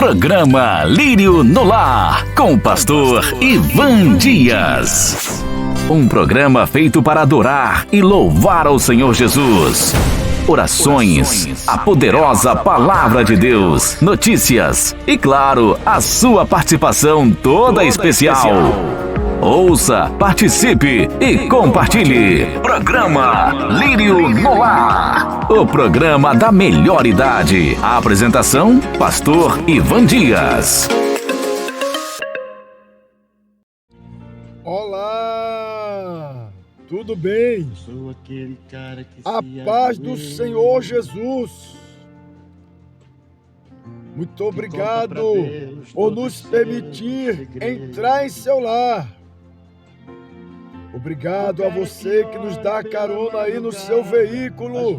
Programa Lírio no Lar, com o pastor Ivan Dias. Um programa feito para adorar e louvar ao Senhor Jesus. Orações, a poderosa palavra de Deus, notícias e, claro, a sua participação toda especial. Ouça, participe e compartilhe. Programa Lírio no Lar, o programa da melhor idade. A apresentação, pastor Ivan Dias. Olá, tudo bem? Sou aquele cara que A paz do Senhor Jesus. Muito obrigado por nos permitir entrar em seu lar. Obrigado a você que nos dá carona aí no seu veículo.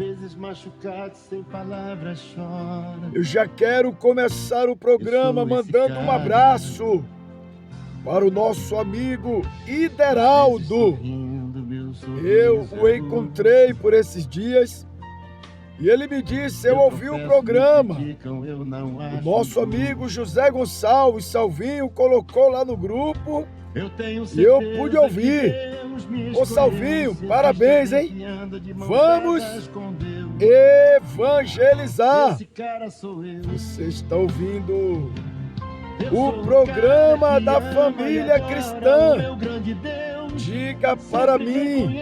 Eu já quero começar o programa mandando um abraço para o nosso amigo Ideraldo. Eu o encontrei por esses dias e ele me disse, eu ouvi o programa. O nosso amigo José Gonçalves Salvinho colocou lá no grupo e eu pude ouvir. Ô Salvinho, parabéns, hein? Vamos evangelizar. Você está ouvindo o programa da família cristã. Diga para mim,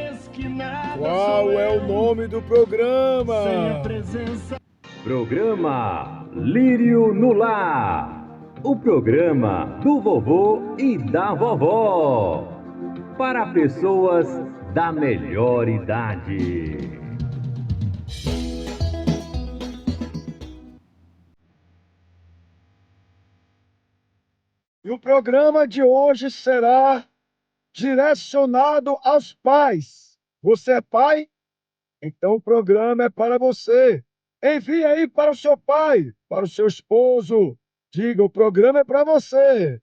qual é o nome do programa? Programa Lírio no Lar, o programa do vovô e da vovó, para pessoas da melhor idade. E o programa de hoje será direcionado aos pais. Você é pai? Então o programa é para você. Envie aí para o seu pai, para o seu esposo. Diga, o programa é para você.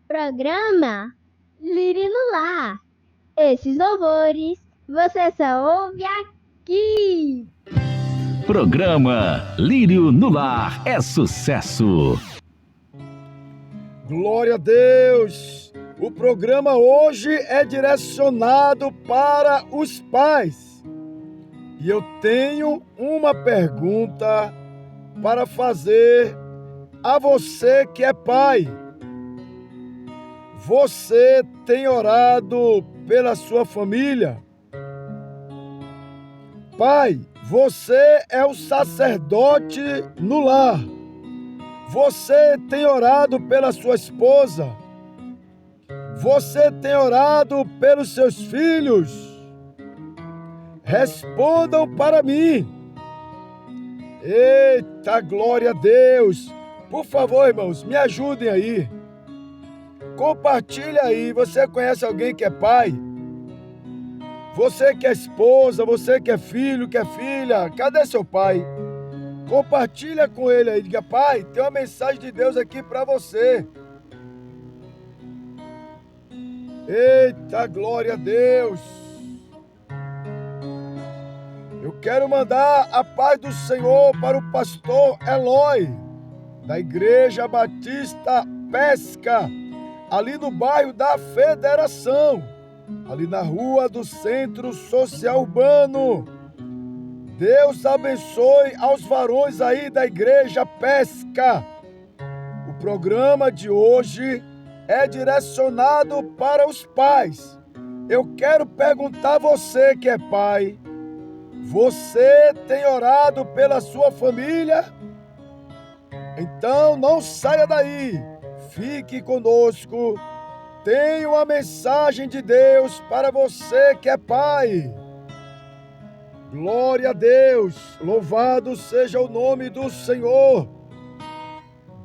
Programa Lírio no Lar. Esses louvores você só ouve aqui. Programa Lírio no Lar é sucesso. Glória a Deus! O programa hoje é direcionado para os pais. E eu tenho uma pergunta para fazer a você que é pai. Você tem orado pela sua família? Pai, você é o sacerdote no lar. Você tem orado pela sua esposa? Você tem orado pelos seus filhos? Respondam para mim. Eita, glória a Deus! Por favor, irmãos, me ajudem aí. Compartilha aí. Você conhece alguém que é pai? Você que é esposa, você que é filho, que é filha, cadê seu pai? Compartilha com ele aí. Diga, pai, tem uma mensagem de Deus aqui para você. Eita, glória a Deus! Eu quero mandar a paz do Senhor para o pastor Eloy, da Igreja Batista Pesca, ali no bairro da Federação, ali na rua do Centro Social Urbano. Deus abençoe aos varões aí da Igreja Pesca. O programa de hoje é direcionado para os pais. Eu quero perguntar a você que é pai, você tem orado pela sua família? Então não saia daí, fique conosco. Tenho uma mensagem de Deus para você que é pai. Glória a Deus, louvado seja o nome do Senhor.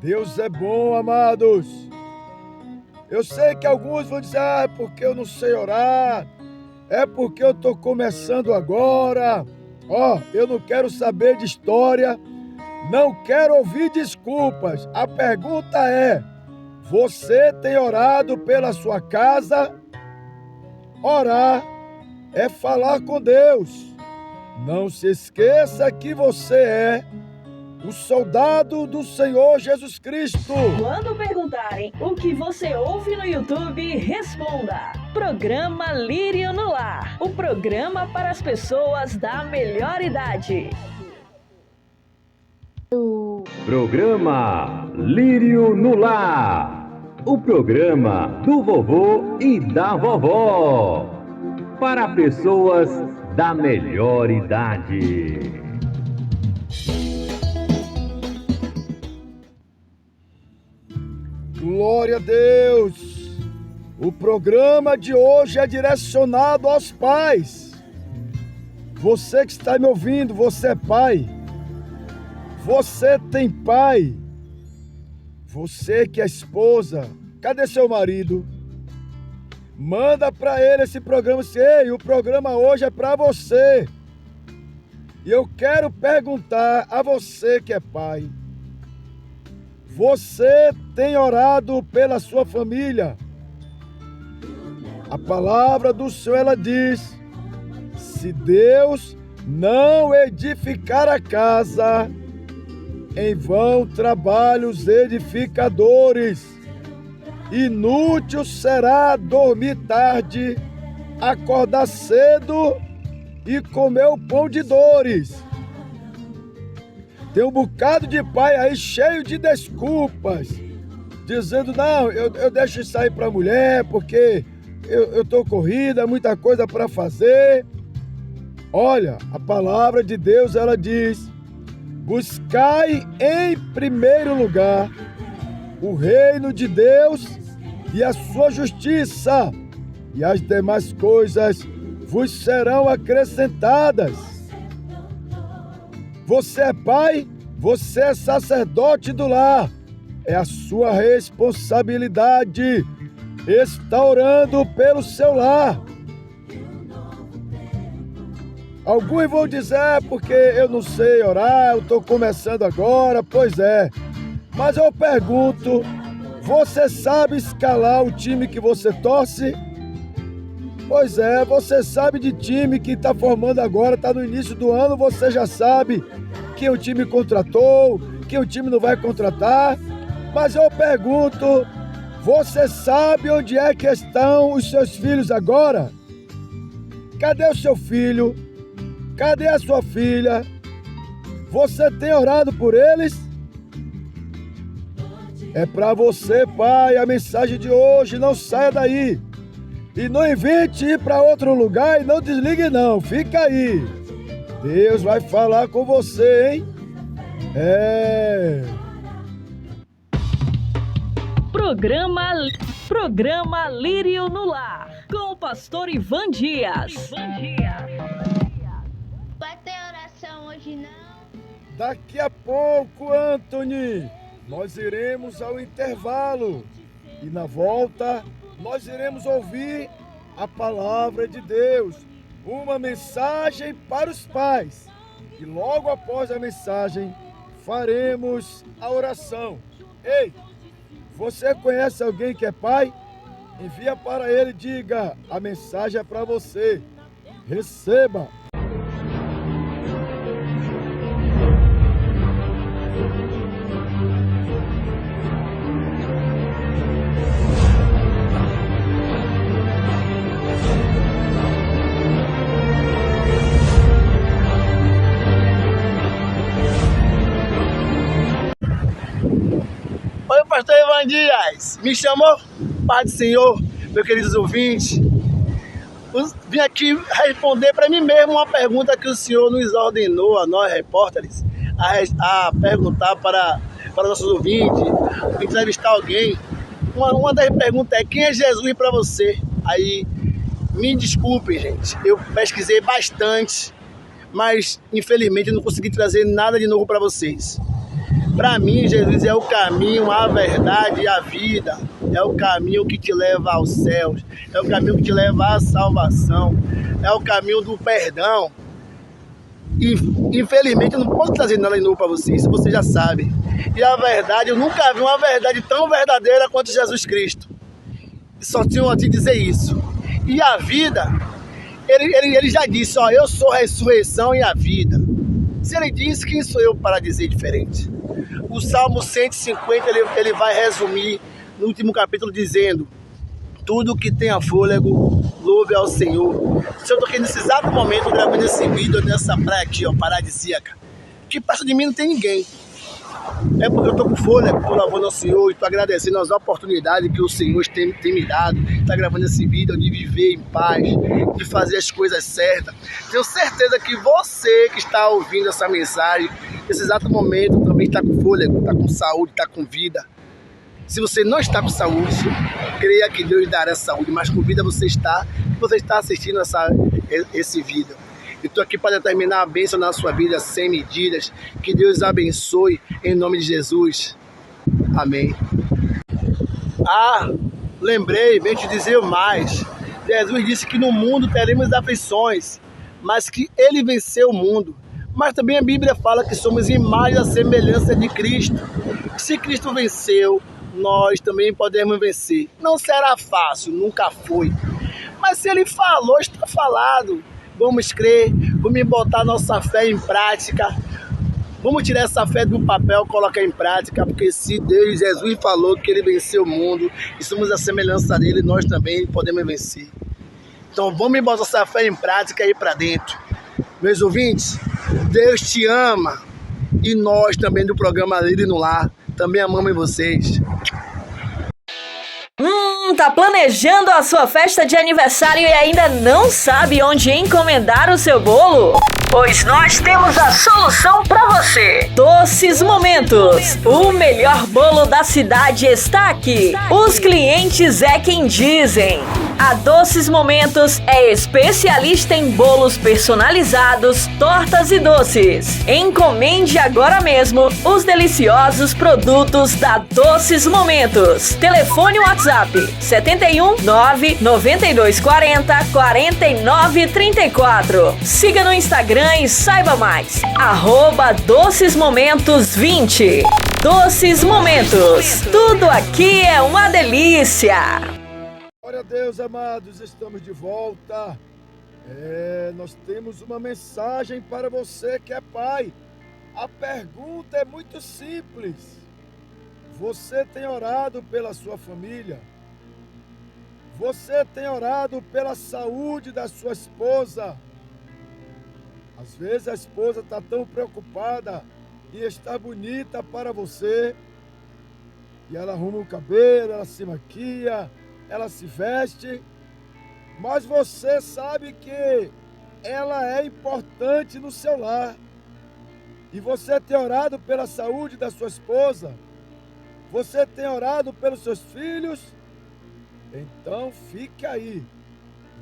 Deus é bom, amados. Eu sei que alguns vão dizer, é porque eu não sei orar, é porque eu estou começando agora. Eu não quero saber de história, não quero ouvir desculpas. A pergunta é, você tem orado pela sua casa? Orar é falar com Deus. Não se esqueça que você é o soldado do Senhor Jesus Cristo. Quando perguntarem o que você ouve no YouTube, responda: Programa Lírio no Lar, o programa para as pessoas da melhor idade. Programa Lírio no Lar, o programa do vovô e da vovó, para pessoas da melhor idade. Glória a Deus! O programa de hoje é direcionado aos pais. Você que está me ouvindo, você é pai. Você tem pai. Você que é esposa, cadê seu marido? Manda para ele esse programa. Ei, o programa hoje é para você. E eu quero perguntar a você que é pai. Você tem orado pela sua família? A palavra do Senhor, ela diz: se Deus não edificar a casa, em vão trabalham os edificadores. Inútil será dormir tarde, acordar cedo e comer o pão de dores. Tem um bocado de pai aí cheio de desculpas, dizendo, não, eu deixo isso aí para a mulher, porque eu estou corrida, muita coisa para fazer. Olha, a palavra de Deus, ela diz: buscai em primeiro lugar o reino de Deus e a sua justiça, e as demais coisas vos serão acrescentadas. Você é pai, você é sacerdote do lar. É a sua responsabilidade estar orando pelo seu lar. Alguns vão dizer, porque eu não sei orar, eu estou começando agora. Pois é, mas eu pergunto, Você sabe escalar o time que você torce? Pois é, você sabe de time que está formando agora, está no início do ano, você já sabe que o time contratou, que o time não vai contratar. Mas eu pergunto, você sabe onde é que estão os seus filhos agora? Cadê o seu filho? Cadê a sua filha? Você tem orado por eles? É para você, pai, a mensagem de hoje. Não saia daí. E não invente ir para outro lugar e não desligue não. Fica aí. Deus vai falar com você, hein? Programa Lírio no Lar, com o pastor Ivan Dias. Vai ter oração hoje não? Daqui a pouco, Anthony, nós iremos ao intervalo. E na volta, nós iremos ouvir a palavra de Deus. Uma mensagem para os pais. E logo após a mensagem, faremos a oração. Ei, você conhece alguém que é pai? Envia para ele e diga, a mensagem é para você. Receba. Oi, pastor Ivan Dias, me chamou? Pai do Senhor, meus queridos ouvintes. Vim aqui responder para mim mesmo uma pergunta que o Senhor nos ordenou, a nós repórteres, a perguntar para nossos ouvintes, entrevistar alguém. Uma das perguntas é: quem é Jesus para você? Aí, me desculpem, gente, eu pesquisei bastante, mas infelizmente eu não consegui trazer nada de novo para vocês. Para mim, Jesus é o caminho, a verdade e a vida. É o caminho que te leva aos céus. É o caminho que te leva à salvação. É o caminho do perdão. E, infelizmente, eu não posso trazer nada de novo para vocês. Isso vocês já sabem. E a verdade, eu nunca vi uma verdade tão verdadeira quanto Jesus Cristo. Só tinha a te dizer isso. E a vida, ele já disse, ó, eu sou a ressurreição e a vida. Se ele disse, quem sou eu para dizer diferente? O Salmo 150, ele vai resumir no último capítulo dizendo: tudo que tenha fôlego, louve ao Senhor. Se eu estou aqui nesse exato momento gravando esse vídeo nessa praia aqui, ó, paradisíaca, que perto de mim não tem ninguém. É porque eu estou com fôlego, estou louvando ao Senhor e estou agradecendo as oportunidades que o Senhor tem me dado. Está gravando esse vídeo de viver em paz, de fazer as coisas certas. Tenho certeza que você que está ouvindo essa mensagem, nesse exato momento, também está com fôlego, está com saúde, está com vida. Se você não está com saúde, creia que Deus dará saúde, mas com vida você está assistindo esse vídeo. Eu estou aqui para determinar a bênção na sua vida sem medidas. Que Deus abençoe em nome de Jesus. Amém. Lembrei, vem te dizer mais. Jesus disse que no mundo teremos aflições, mas que Ele venceu o mundo. Mas também a Bíblia fala que somos imagem e semelhança de Cristo. Se Cristo venceu, nós também podemos vencer. Não será fácil, nunca foi. Mas se Ele falou, está falado. Vamos crer, vamos botar nossa fé em prática. Vamos tirar essa fé do papel e colocar em prática, porque se Deus, Jesus falou que Ele venceu o mundo e somos a semelhança dEle, nós também podemos vencer. Então vamos botar essa fé em prática e ir para dentro. Meus ouvintes, Deus te ama e nós também do programa Lírio no Lar também amamos vocês. Tá planejando a sua festa de aniversário e ainda não sabe onde encomendar o seu bolo? Pois nós temos a solução para você. Doces Momentos, o melhor bolo da cidade está aqui. Os clientes é quem dizem. A Doces Momentos é especialista em bolos personalizados, tortas e doces. Encomende agora mesmo os deliciosos produtos da Doces Momentos. Telefone WhatsApp 71 99240 4934. Siga no Instagram e saiba mais. @docesmomentos20. Doces Momentos. Tudo aqui é uma delícia. Glória a Deus, amados, estamos de volta. Nós temos uma mensagem para você que é pai. A pergunta é muito simples. Você tem orado pela sua família? Você tem orado pela saúde da sua esposa? Às vezes a esposa está tão preocupada e está bonita para você, e ela arruma o cabelo, ela se maquia, ela se veste, mas você sabe que ela é importante no seu lar. E você tem orado pela saúde da sua esposa? Você tem orado pelos seus filhos? Então fique aí.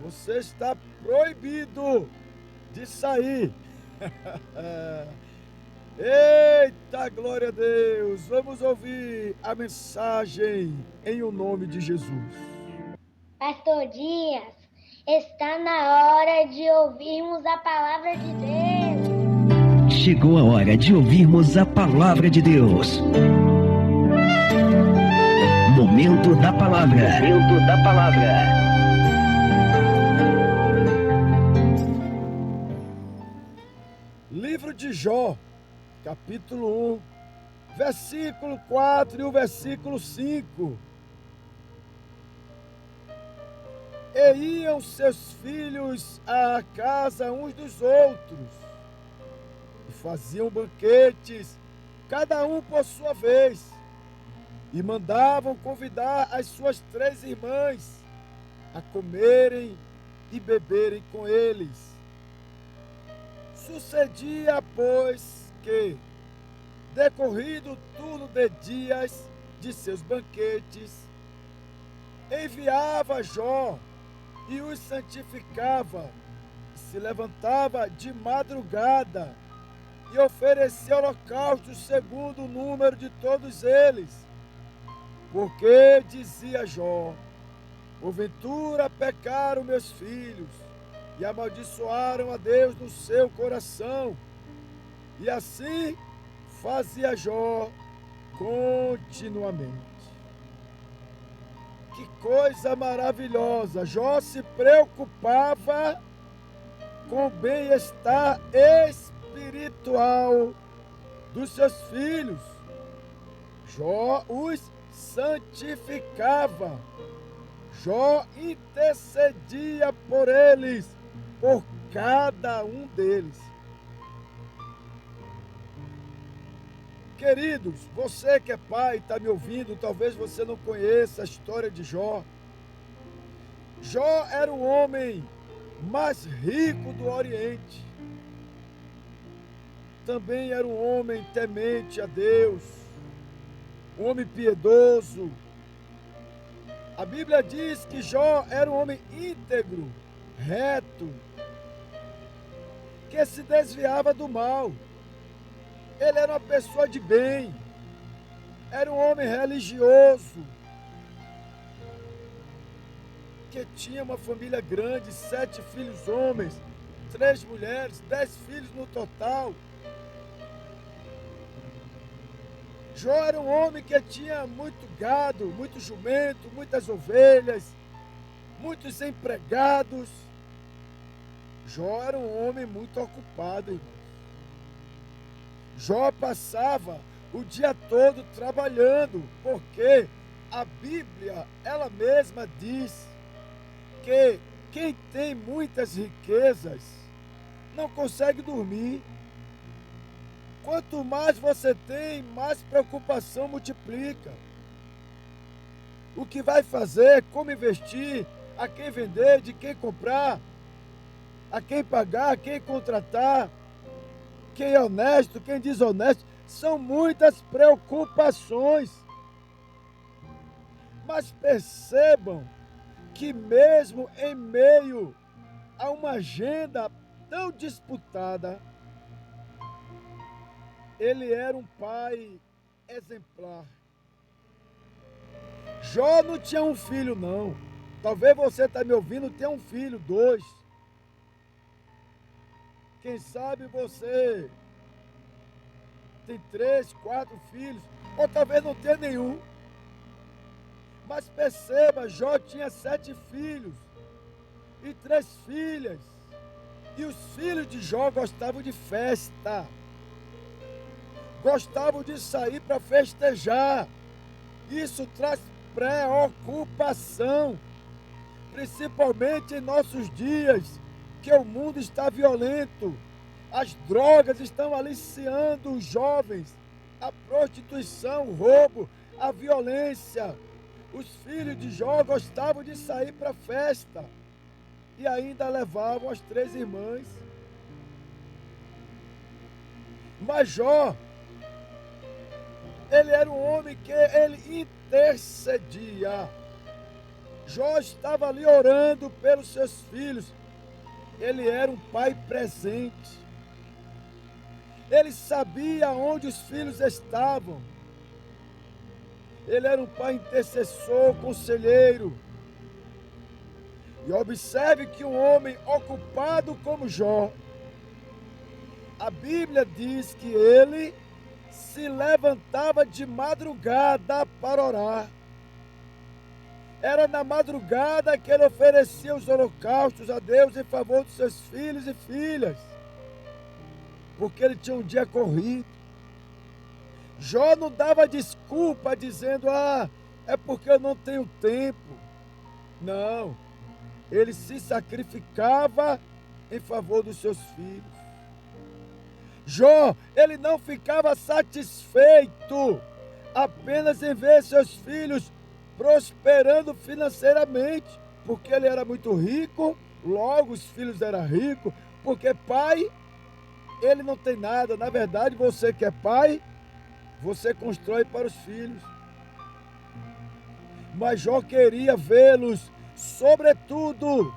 Você está proibido de sair. Eita, glória a Deus! Vamos ouvir a mensagem em o nome de Jesus. Pastor Dias, está na hora de ouvirmos a palavra de Deus. Chegou a hora de ouvirmos a palavra de Deus. Momento da palavra. Momento da palavra. Livro de Jó, capítulo 1, versículo 4 e o versículo 5. E iam seus filhos à casa uns dos outros, e faziam banquetes, cada um por sua vez, e mandavam convidar as suas 3 irmãs a comerem e beberem com eles. Sucedia, pois, que, decorrido o turno de dias de seus banquetes, enviava Jó e os santificava, e se levantava de madrugada e oferecia holocaustos segundo o número de todos eles. Porque, dizia Jó, porventura pecaram meus filhos e amaldiçoaram a Deus no seu coração. E assim fazia Jó continuamente. Que coisa maravilhosa! Jó se preocupava com o bem-estar espiritual dos seus filhos. Jó os santificava. Jó intercedia por eles, por cada um deles. Queridos, você que é pai, está me ouvindo, talvez você não conheça a história de Jó. Jó era o homem mais rico do Oriente. Também era um homem temente a Deus, um homem piedoso. A Bíblia diz que Jó era um homem íntegro, reto, que se desviava do mal. Ele era uma pessoa de bem, era um homem religioso, que tinha uma família grande, 7 filhos homens, 3 mulheres, 10 filhos no total. Jó era um homem que tinha muito gado, muito jumento, muitas ovelhas, muitos empregados. Jó era um homem muito ocupado, irmão. Jó passava o dia todo trabalhando, porque a Bíblia, ela mesma diz que quem tem muitas riquezas não consegue dormir. Quanto mais você tem, mais preocupação multiplica. O que vai fazer, como investir, a quem vender, de quem comprar, a quem pagar, a quem contratar, quem é honesto, quem é desonesto, são muitas preocupações. Mas percebam que mesmo em meio a uma agenda tão disputada, ele era um pai exemplar. Jó não tinha um filho, não. Talvez você está me ouvindo, tenha um filho, 2. Quem sabe você tem 3, 4 filhos, ou talvez não tenha nenhum. Mas perceba, Jó tinha 7 filhos e 3 filhas. E os filhos de Jó gostavam de festa. Gostavam de sair para festejar. Isso traz preocupação, principalmente em nossos dias, que o mundo está violento. As drogas estão aliciando os jovens, a prostituição, o roubo, a violência. Os filhos de Jó gostavam de sair para festa e ainda levavam as 3 irmãs. Mas Jó, ele era um homem que ele intercedia. Jó estava ali orando pelos seus filhos. Ele era um pai presente. Ele sabia onde os filhos estavam. Ele era um pai intercessor, conselheiro. E observe que um homem ocupado como Jó, a Bíblia diz que ele se levantava de madrugada para orar. Era na madrugada que ele oferecia os holocaustos a Deus em favor dos seus filhos e filhas, porque ele tinha um dia corrido. Jó não dava desculpa dizendo, é porque eu não tenho tempo. Não, ele se sacrificava em favor dos seus filhos. Jó, ele não ficava satisfeito apenas em ver seus filhos prosperando financeiramente, porque ele era muito rico, logo os filhos eram ricos, porque pai, ele não tem nada. Na verdade, você que é pai, você constrói para os filhos. Mas Jó queria vê-los, sobretudo,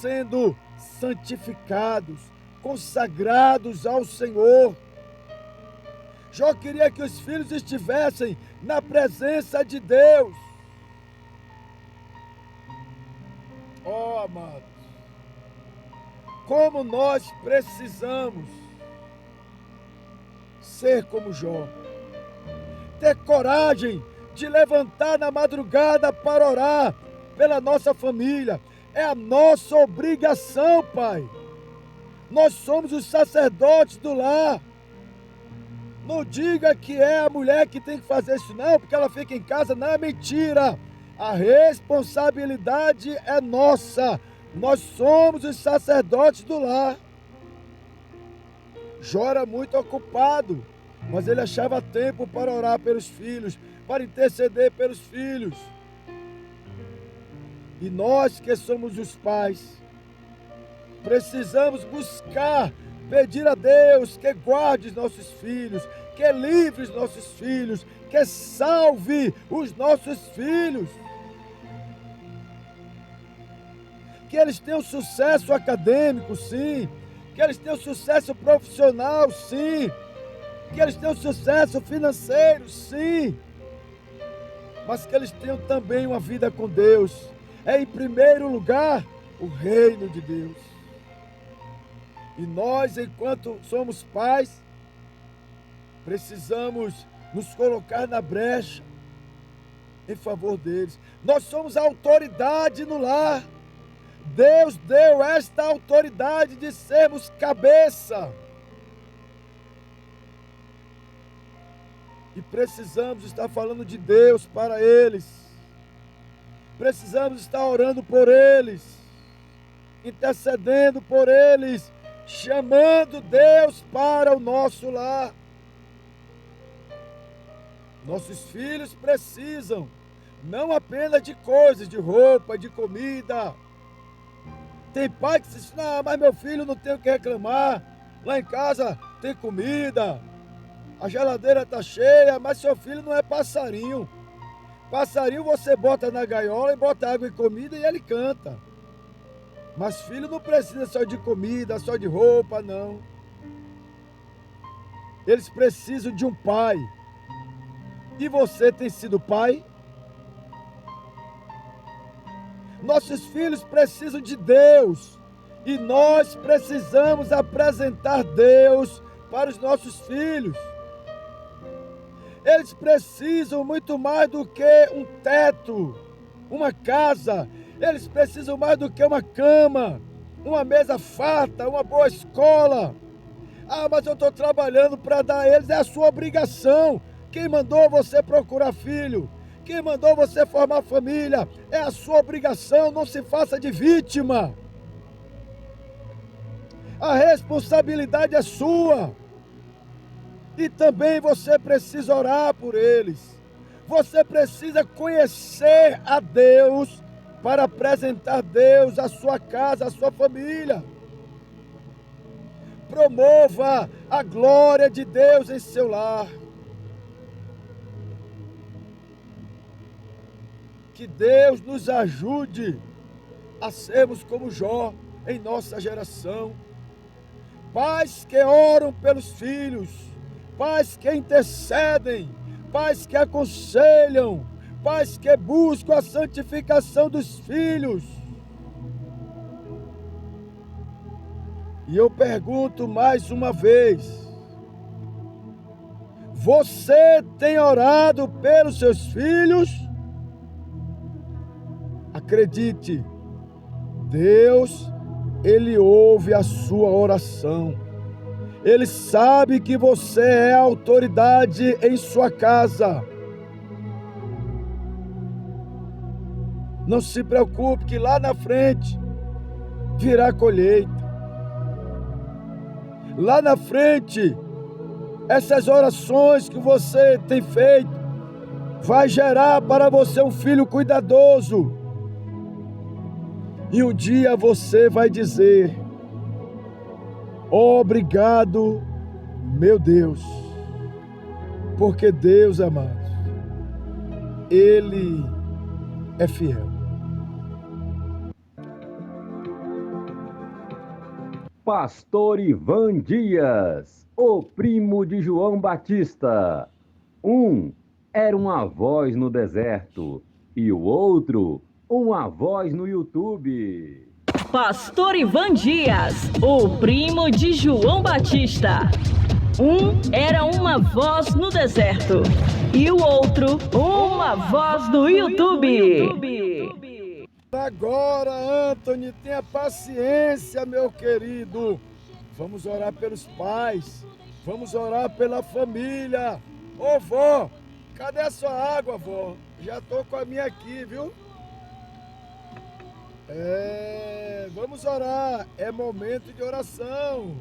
sendo santificados, consagrados ao Senhor. Jó queria que os filhos estivessem na presença de Deus. Oh, amados, como nós precisamos ser como Jó. Ter coragem de levantar na madrugada para orar pela nossa família. É a nossa obrigação, Pai. Nós somos os sacerdotes do lar. Não diga que é a mulher que tem que fazer isso, não, porque ela fica em casa. Não, é mentira. A responsabilidade é nossa. Nós somos os sacerdotes do lar. Jó era muito ocupado, mas ele achava tempo para orar pelos filhos, para interceder pelos filhos. E nós que somos os pais, precisamos buscar, pedir a Deus que guarde os nossos filhos, que livre os nossos filhos, que salve os nossos filhos. Que eles tenham sucesso acadêmico, sim. Que eles tenham sucesso profissional, sim. Que eles tenham sucesso financeiro, sim. Mas que eles tenham também uma vida com Deus. É em primeiro lugar o reino de Deus. E nós, enquanto somos pais, precisamos nos colocar na brecha em favor deles. Nós somos a autoridade no lar. Deus deu esta autoridade de sermos cabeça. E precisamos estar falando de Deus para eles. Precisamos estar orando por eles, intercedendo por eles, chamando Deus para o nosso lar. Nossos filhos precisam não apenas de coisas, de roupa, de comida. Tem pai que diz, não, mas meu filho não tem o que reclamar. Lá em casa tem comida, a geladeira está cheia, mas seu filho não é passarinho. Passarinho você bota na gaiola e bota água e comida e ele canta. Mas filho não precisa só de comida, só de roupa, não. Eles precisam de um pai. E você tem sido pai? Nossos filhos precisam de Deus. E nós precisamos apresentar Deus para os nossos filhos. Eles precisam muito mais do que um teto, uma casa. Eles precisam mais do que uma cama, uma mesa farta, uma boa escola. Ah, mas eu estou trabalhando para dar a eles, é a sua obrigação. Quem mandou você procurar filho? Quem mandou você formar família? É a sua obrigação, não se faça de vítima. A responsabilidade é sua. E também você precisa orar por eles. Você precisa conhecer a Deus para apresentar Deus à sua casa, à sua família. Promova a glória de Deus em seu lar. Que Deus nos ajude a sermos como Jó em nossa geração. Pais que oram pelos filhos, pais que intercedem, pais que aconselham, pais que buscam a santificação dos filhos. E eu pergunto mais uma vez: você tem orado pelos seus filhos? Acredite, Deus, Ele ouve a sua oração. Ele sabe que você é autoridade em sua casa. Não se preocupe que lá na frente virá colheita. Lá na frente, essas orações que você tem feito vai gerar para você um filho cuidadoso. E um dia você vai dizer: obrigado, meu Deus, porque Deus, amado, Ele é fiel. Pastor Ivan Dias, o primo de João Batista. Um era uma voz no deserto e o outro uma voz no YouTube. Pastor Ivan Dias, o primo de João Batista. Um era uma voz no deserto e o outro uma voz no YouTube. Agora, Anthony, tenha paciência, meu querido. Vamos orar pelos pais, vamos orar pela família. Ô, vó, cadê a sua água, vó? Já tô com a minha aqui, viu? Vamos orar, é momento de oração.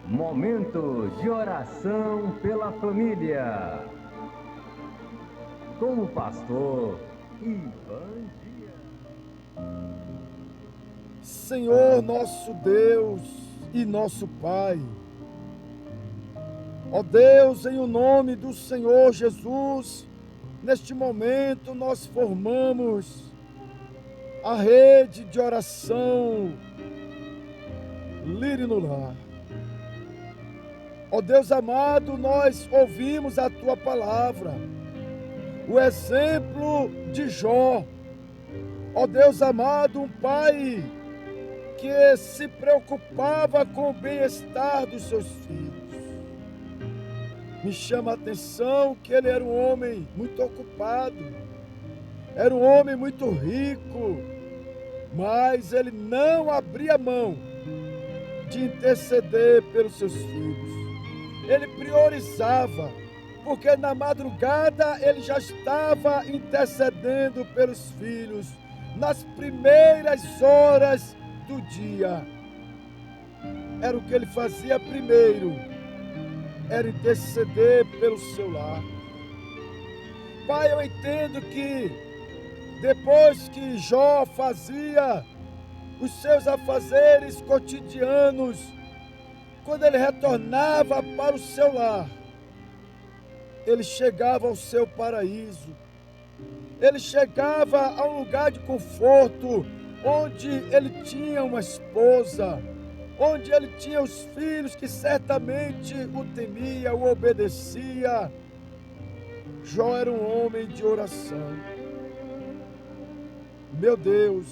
Momento de oração pela família. Com o pastor Ivan Dias. Senhor, nosso Deus e nosso Pai, ó Deus, em o nome do Senhor Jesus, neste momento nós formamos a rede de oração Lírio no Lar. Ó Deus amado, nós ouvimos a Tua palavra, o exemplo de Jó. Ó Deus amado, um pai que se preocupava com o bem-estar dos seus filhos. Me chama a atenção que ele era um homem muito ocupado, era um homem muito rico, mas ele não abria mão de interceder pelos seus filhos. Ele priorizava, porque na madrugada ele já estava intercedendo pelos filhos, nas primeiras horas do dia. Era o que ele fazia primeiro, era interceder pelo seu lar. Pai, eu entendo que depois que Jó fazia os seus afazeres cotidianos, quando ele retornava para o seu lar, ele chegava ao seu paraíso. Ele chegava a um lugar de conforto, onde ele tinha uma esposa, onde ele tinha os filhos que certamente o temia, o obedecia. Jó era um homem de oração. Meu Deus,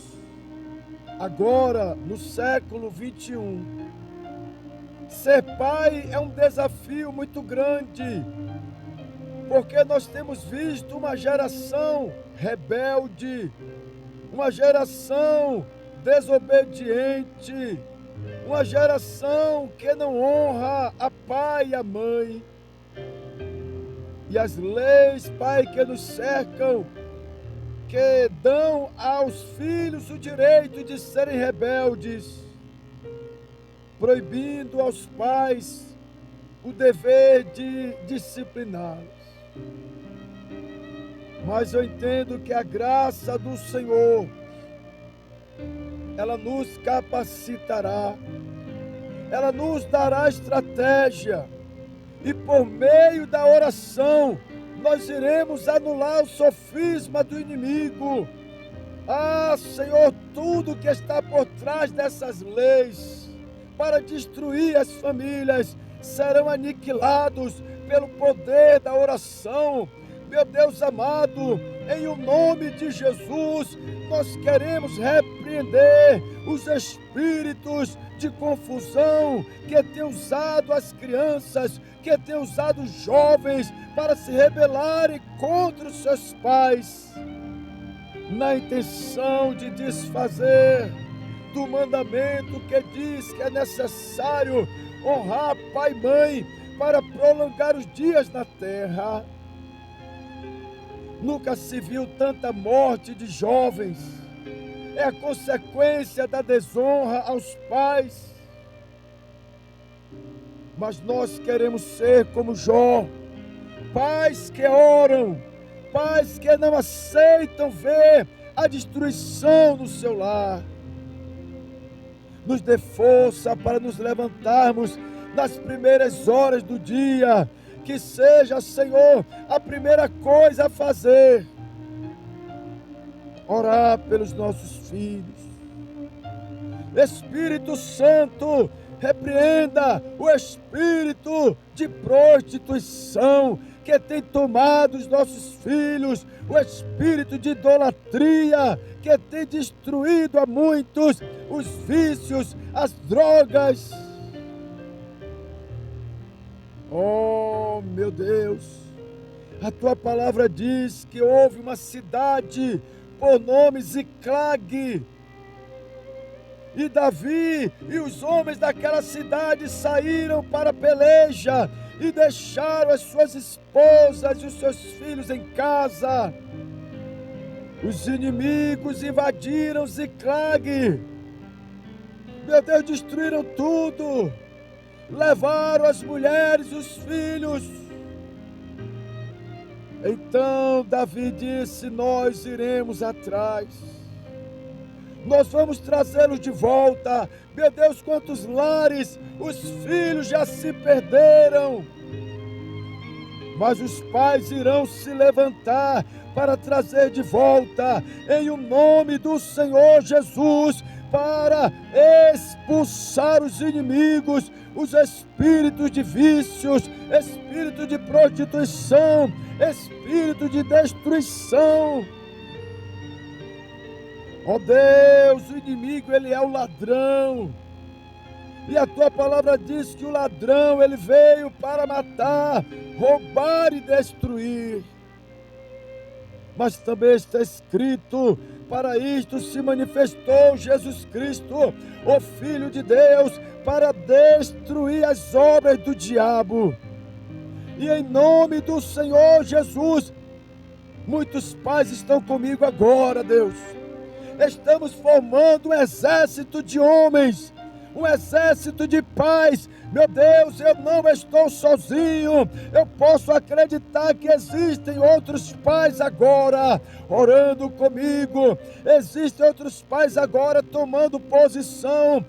agora no século 21, ser pai é um desafio muito grande, porque nós temos visto uma geração rebelde, uma geração desobediente, uma geração que não honra a pai e a mãe. E as leis, Pai, que nos cercam, que dão aos filhos o direito de serem rebeldes, proibindo aos pais o dever de discipliná-los. Mas eu entendo que a graça do Senhor, ela nos capacitará, ela nos dará estratégia, e por meio da oração nós iremos anular o sofisma do inimigo. Ah, Senhor, tudo que está por trás dessas leis para destruir as famílias serão aniquilados pelo poder da oração. Meu Deus amado, em o nome de Jesus, nós queremos repreender os espíritos de confusão que têm usado as crianças, que têm usado os jovens para se rebelarem contra os seus pais, na intenção de desfazer do mandamento que diz que é necessário honrar pai e mãe para prolongar os dias na terra. Nunca se viu tanta morte de jovens. É a consequência da desonra aos pais. Mas nós queremos ser como Jó, pais que oram, pais que não aceitam ver a destruição do seu lar. Nos dê força para nos levantarmos nas primeiras horas do dia. Que seja, Senhor, a primeira coisa a fazer, orar pelos nossos filhos. Espírito Santo, repreenda o espírito de prostituição que tem tomado os nossos filhos, o espírito de idolatria que tem destruído a muitos, os vícios, as drogas. Oh, meu Deus, a tua palavra diz que houve uma cidade por nome Ziclag, e Davi e os homens daquela cidade saíram para a peleja e deixaram as suas esposas e os seus filhos em casa. Os inimigos invadiram Ziclag, meu Deus, destruíram tudo. Levaram as mulheres e os filhos. Então Davi disse: nós iremos atrás, nós vamos trazê-los de volta. Meu Deus, quantos lares os filhos já se perderam, mas os pais irão se levantar para trazer de volta, em o nome do Senhor Jesus, para expulsar os inimigos, os espíritos de vícios, espírito de prostituição, espírito de destruição. Ó Deus, o inimigo, ele é o ladrão. E a tua palavra diz que o ladrão, ele veio para matar, roubar e destruir. Mas também está escrito: para isto se manifestou Jesus Cristo, o Filho de Deus, para destruir as obras do diabo. E em nome do Senhor Jesus, muitos pais estão comigo agora, Deus. Estamos formando um exército de homens um exército de pais. Meu Deus, eu não estou sozinho. Eu posso acreditar que existem outros pais agora orando comigo. Existem outros pais agora tomando posição,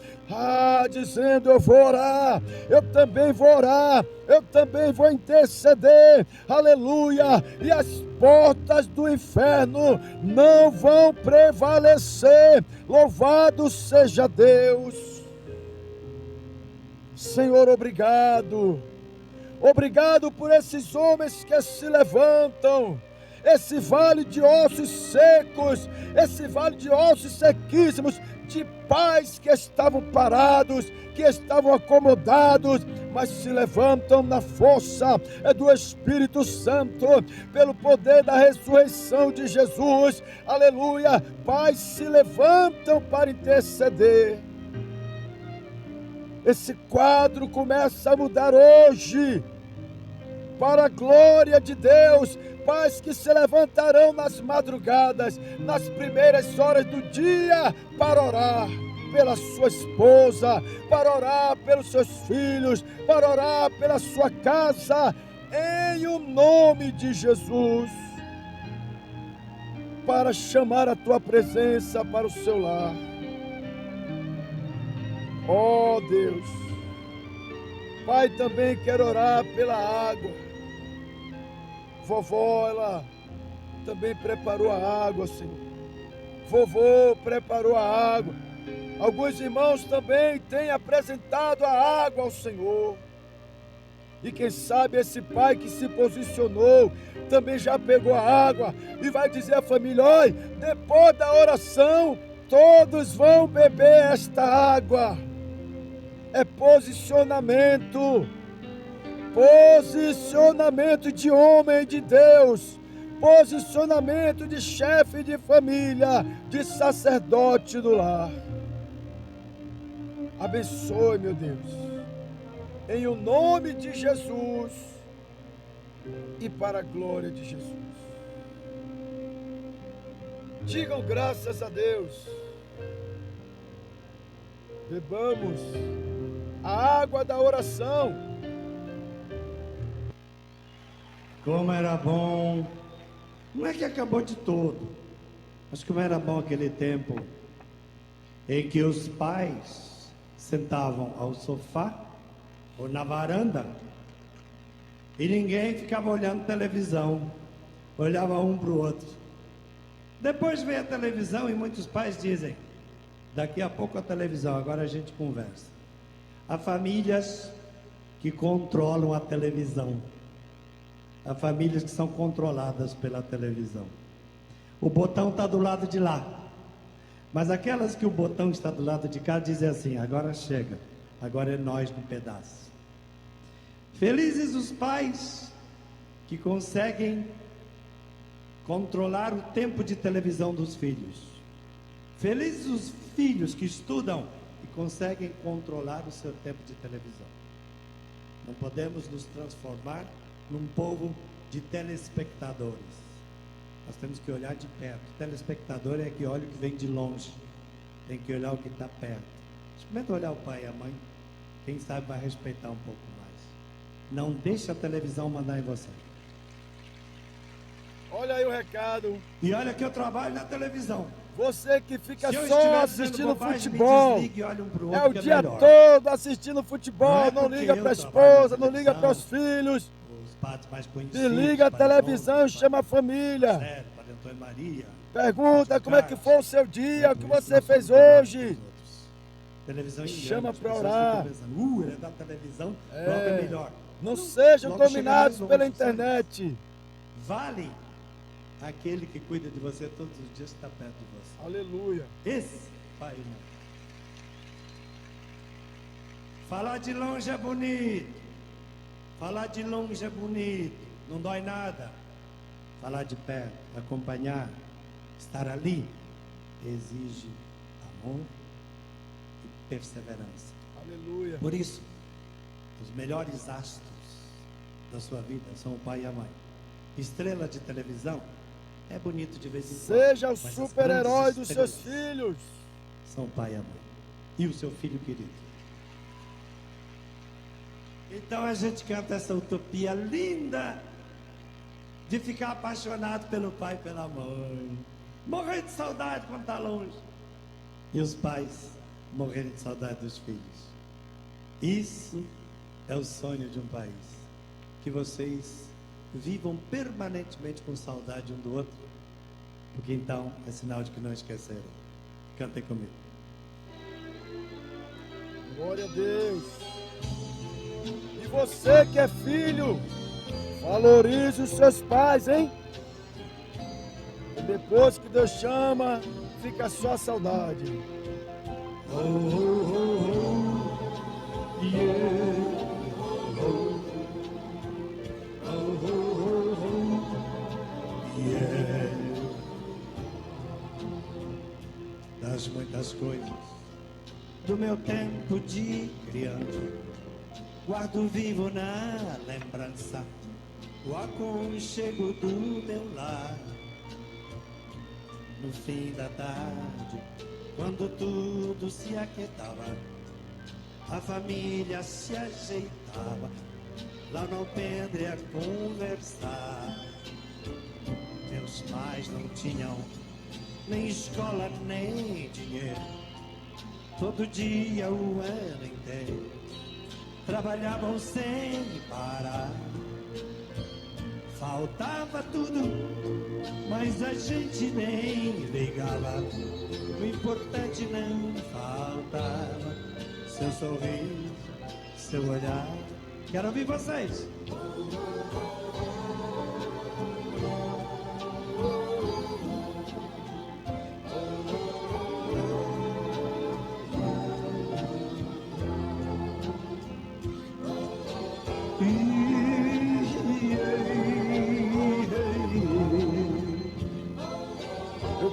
dizendo: eu vou orar, eu também vou orar, eu também vou interceder, aleluia, e as portas do inferno não vão prevalecer. Louvado seja Deus. Senhor, obrigado por esses homens que se levantam, esse vale de ossos secos, esse vale de ossos sequíssimos, de pais que estavam parados, que estavam acomodados, mas se levantam na força do Espírito Santo, pelo poder da ressurreição de Jesus, aleluia. Pais se levantam para interceder. Esse quadro começa a mudar hoje, para a glória de Deus. Pais que se levantarão nas madrugadas, nas primeiras horas do dia, para orar pela sua esposa, para orar pelos seus filhos, para orar pela sua casa, em o nome de Jesus, para chamar a tua presença para o seu lar. Oh Deus, Pai, também quero orar pela água. Vovó, ela também preparou a água, Senhor. Vovô preparou a água. Alguns irmãos também têm apresentado a água ao Senhor. E quem sabe esse pai que se posicionou também já pegou a água e vai dizer à família: olha, depois da oração, todos vão beber esta água. É posicionamento. Posicionamento de homem de Deus, posicionamento de chefe de família, de sacerdote do lar. Abençoe, meu Deus, em o nome de Jesus e para a glória de Jesus. Digam graças a Deus. Bebamos a água da oração. Como era bom, não é que acabou de todo, mas como era bom aquele tempo em que os pais sentavam ao sofá ou na varanda e ninguém ficava olhando televisão, olhava um para o outro. Depois veio a televisão e muitos pais dizem: daqui a pouco a televisão, agora a gente conversa. Há famílias que controlam a televisão. Há famílias que são controladas pela televisão. O botão está do lado de lá. Mas aquelas que o botão está do lado de cá dizem assim: agora chega, agora é nós no pedaço. Felizes os pais que conseguem controlar o tempo de televisão dos filhos. Felizes os filhos que estudam e conseguem controlar o seu tempo de televisão. Não podemos nos transformar num povo de telespectadores. Nós temos que olhar de perto. O telespectador é que olha o que vem de longe. Tem que olhar o que está perto. Experimenta olhar o pai e a mãe. Quem sabe vai respeitar um pouco mais. Não deixe a televisão mandar em você. Olha aí o recado. E olha que eu trabalho na televisão. Você que fica só assistindo bobagem, futebol, desligue, olha um pro outro, é o dia todo assistindo futebol, não liga para a esposa, não liga para os filhos. Mais desliga a televisão e chama a família. Sério, Padre Antônio Maria. Pergunta como é que foi o seu dia, o que você fez hoje. Televisão chama para orar. Ele é da televisão, logo é melhor. Não sejam dominados pela internet. Vale aquele que cuida de você todos os dias, que está perto de você. Aleluia. Esse Pai, irmão. Falar de longe é bonito. Falar de longe é bonito, não dói nada. Falar de perto, acompanhar, estar ali, exige amor e perseverança. Aleluia. Por isso, os melhores astros da sua vida são o pai e a mãe. Estrela de televisão é bonito de vez em quando. Seja o super-herói dos seus filhos. São o pai e a mãe. E o seu filho querido. Então a gente canta essa utopia linda de ficar apaixonado pelo pai e pela mãe. Morrer de saudade quando está longe. E os pais morrerem de saudade dos filhos. Isso é o sonho de um país. Que vocês vivam permanentemente com saudade um do outro. Porque então é sinal de que não esqueceram. Cantem comigo. Glória a Deus. E você que é filho, valorize os seus pais, hein? E depois que Deus chama, fica só a saudade. Oh, oh, oh, oh, yeah. Oh, oh, oh, oh, yeah. Das muitas coisas do meu tempo de criança, guardo vivo na lembrança o aconchego do meu lar. No fim da tarde, quando tudo se aquietava, a família se ajeitava lá no alpendre a conversar. Meus pais não tinham nem escola nem dinheiro. Todo dia, o ano inteiro, trabalhavam sem parar. Faltava tudo, mas a gente nem ligava. O importante não faltava. Seu sorriso, seu olhar. Quero ouvir vocês.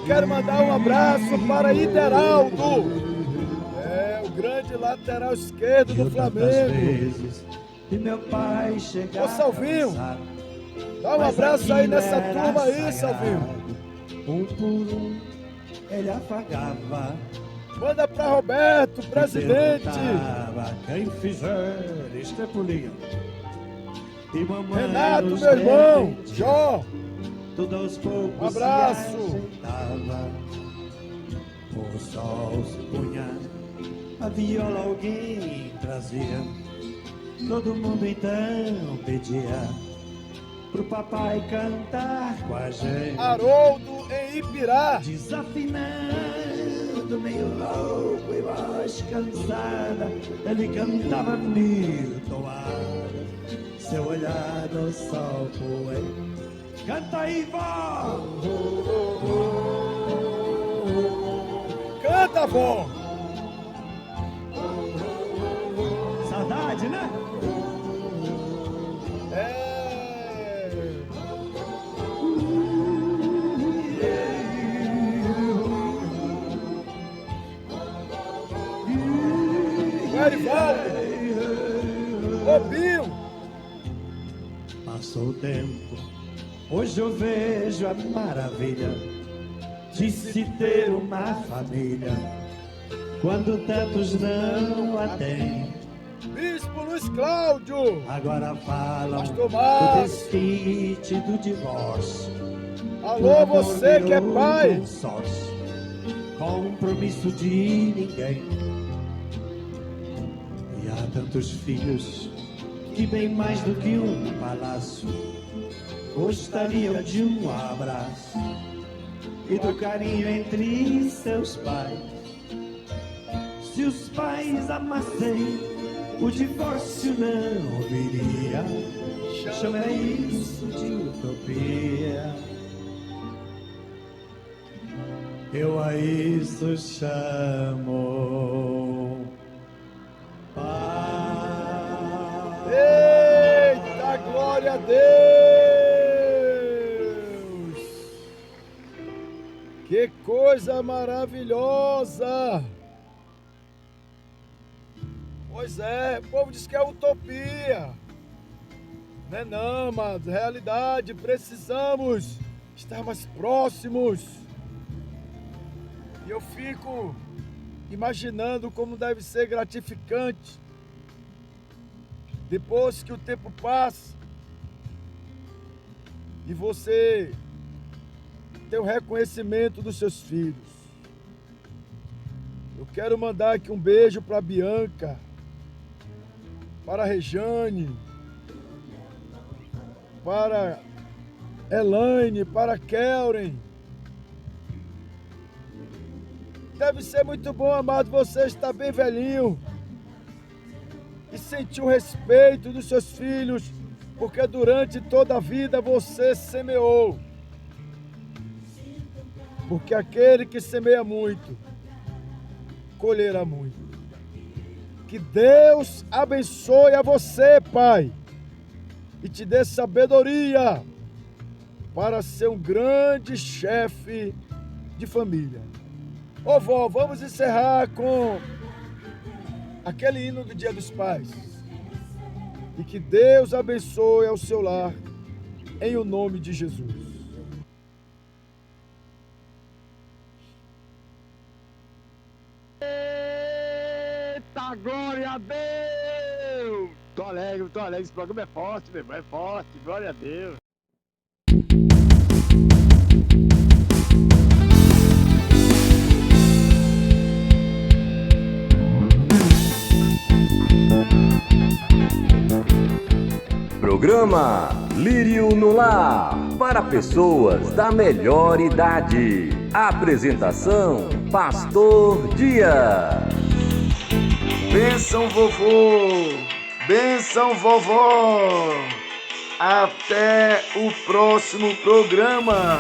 Quero mandar um abraço para Ideraldo, o grande lateral esquerdo do Flamengo. E meu pai chegava. Ô Salvinho, dá um abraço aí nessa turma aí, Salvinho. Um por um ele afagava. Manda para Roberto, presidente. Quem fizer estrepulia. E mamãe Renato, meu irmão, dentes, Jó. tudo aos poucos Um abraço. se ajeitava. O sol se punha, a viola alguém trazia. Todo mundo então pedia pro papai cantar com a gente. Haroldo em Ipirá. Desafinado, meio louco e voz cansada, ele cantava mil toadas. Seu olhar no sol poente. Canta aí, vó! Canta, vó! Saudade, né? Erivaldo! Robinho! Passou o tempo, hoje eu vejo a maravilha de se ter uma família, quando tantos não a têm. Bispo Luiz Cláudio! Agora falam Pastor do Márcio. desquite, do divórcio. Alô, você que é pai! Consórcio, compromisso de ninguém. E há tantos filhos que bem mais do que um palácio gostariam de um abraço e do carinho entre seus pais. Se os pais amassem, o divórcio não viria. Chama isso de utopia. Eu a isso chamo paz. Eita, glória a Deus! Que coisa maravilhosa! Pois é, o povo diz que é utopia. Não, mas realidade, precisamos estar mais próximos. E eu fico imaginando como deve ser gratificante depois que o tempo passa e você tem o reconhecimento dos seus filhos. Eu quero mandar aqui um beijo para a Bianca, para a Rejane, para Elaine, para a Kelren. Deve ser muito bom, amado, você estar bem velhinho e sentir o respeito dos seus filhos, porque durante toda a vida você semeou. Porque aquele que semeia muito, colherá muito. Que Deus abençoe a você, Pai, e te dê sabedoria para ser um grande chefe de família. Ô vó, vamos encerrar com aquele hino do Dia dos Pais. E que Deus abençoe ao seu lar, em o nome de Jesus. Eita, glória a Deus! Tô alegre, esse programa é forte, meu irmão, é forte, glória a Deus. Programa Lírio no Lar, para pessoas da melhor idade. Apresentação, Pastor Dias. Bênção, vovô! Bênção, vovó! Até o próximo programa!